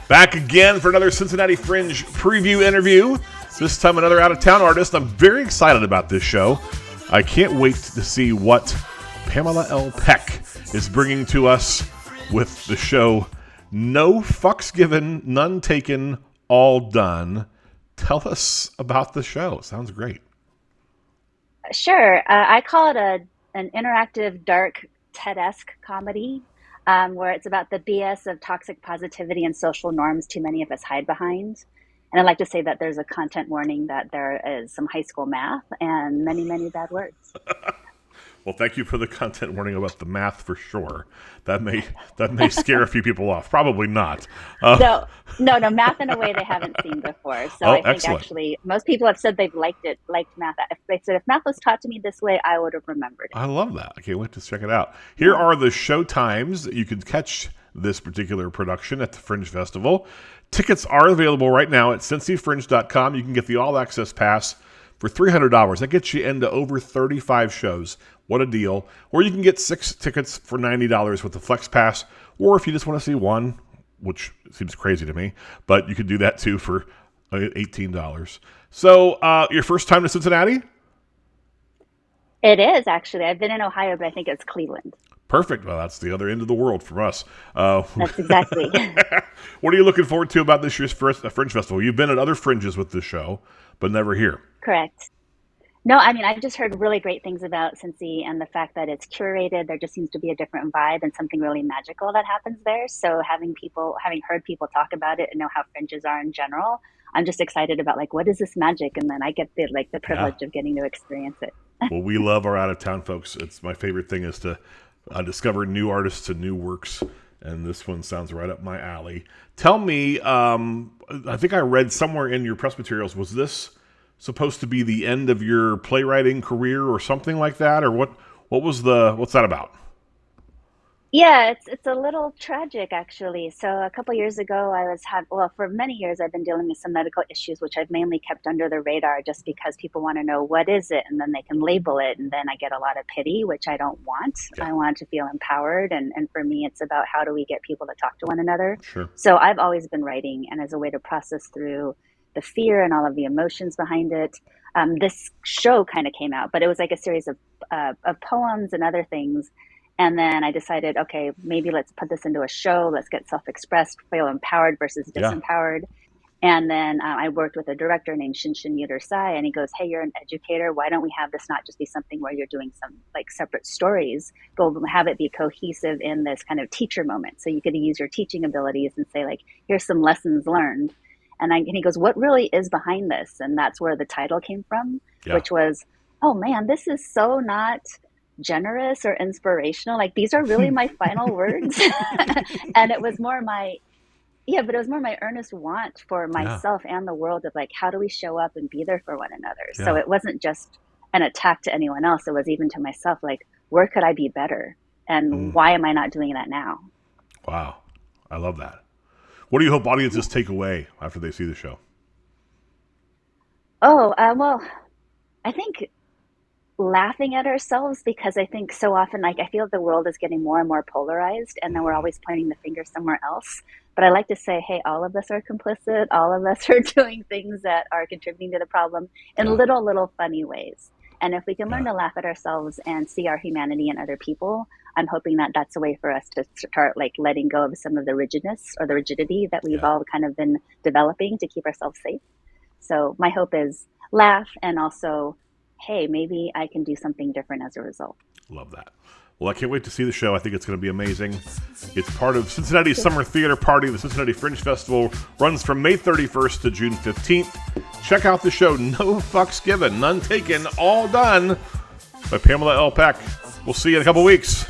Back again for another Cincinnati Fringe Preview interview. This time another out-of-town artist. I'm very excited about this show. I can't wait to see what Pamela L. Peck is bringing to us with the show No Fucks Given, None Taken, All Done. Tell us about the show. Sounds great. Sure. I call it an interactive, dark, TED-esque comedy where it's about the BS of toxic positivity and social norms too many of us hide behind. And I'd like to say that there's a content warning that there is some high school math and many, many bad words. Well, thank you for the content warning about the math for sure. That may scare a few people off. Probably not. No, math in a way they haven't seen before. So I think excellent. actually most people have said they've liked math. If they said if math was taught to me this way, I would have remembered it. I love that. I can't wait to check it out. Here are the show times that you can catch this particular production at the Fringe Festival. Tickets are available right now at cincyfringe.com. You can get the all-access pass for $300. That gets you into over 35 shows. What a deal. Or you can get 6 tickets for $90 with the Flex Pass. Or if you just want to see one, which seems crazy to me, but you could do that too for $18. So your first time to Cincinnati? It is, actually. I've been in Ohio, but I think it's Cleveland. Perfect. Well, that's the other end of the world from us. That's exactly. What are you looking forward to about this year's Fringe Festival? You've been at other Fringes with this show, but never here. Correct. No, I mean, I've just heard really great things about Cincy and the fact that it's curated. There just seems to be a different vibe and something really magical that happens there. So having heard people talk about it and know how Fringes are in general, I'm just excited about what is this magic? And then I get the privilege of getting to experience it. Well, we love our out-of-town folks. It's my favorite thing is to discover new artists and new works. And this one sounds right up my alley. Tell me, I think I read somewhere in your press materials, was this supposed to be the end of your playwriting career or something like that? Or what's that about? Yeah, it's a little tragic, actually. So a couple years ago, for many years, I've been dealing with some medical issues, which I've mainly kept under the radar just because people want to know what is it, and then they can label it, and then I get a lot of pity, which I don't want. Yeah. I want to feel empowered, and for me, it's about how do we get people to talk to one another. Sure. So I've always been writing, and as a way to process through the fear and all of the emotions behind it. This show kind of came out, but it was like a series of poems and other things. And then I decided, okay, maybe let's put this into a show. Let's get self-expressed, feel empowered versus disempowered. And then I worked with a director named Shinshin Yudersai, and he goes, hey, you're an educator. Why don't we have this not just be something where you're doing some separate stories, but have it be cohesive in this kind of teacher moment. So you could use your teaching abilities and say, here's some lessons learned. And he goes, what really is behind this? And that's where the title came from, which was, oh man, this is so not generous or inspirational. These are really my final words. And it was more my earnest want for myself and the world of how do we show up and be there for one another? Yeah. So it wasn't just an attack to anyone else. It was even to myself, where could I be better? And why am I not doing that now? Wow. I love that. What do you hope audiences take away after they see the show? Oh, well, I think laughing at ourselves, because I think so often, I feel the world is getting more and more polarized, and then we're always pointing the finger somewhere else. But I like to say, hey, all of us are complicit. All of us are doing things that are contributing to the problem in little funny ways. And if we can learn to laugh at ourselves and see our humanity in other people, I'm hoping that that's a way for us to start letting go of some of the rigidness or the rigidity that we've all kind of been developing to keep ourselves safe. So my hope is laugh, and also, hey, maybe I can do something different as a result. Love that. Well, I can't wait to see the show. I think it's going to be amazing. It's part of Cincinnati's Summer Theater Party. The Cincinnati Fringe Festival runs from May 31st to June 15th. Check out the show, No Fucks Given, None Taken, All Done by Pamela L. Peck. We'll see you in a couple weeks.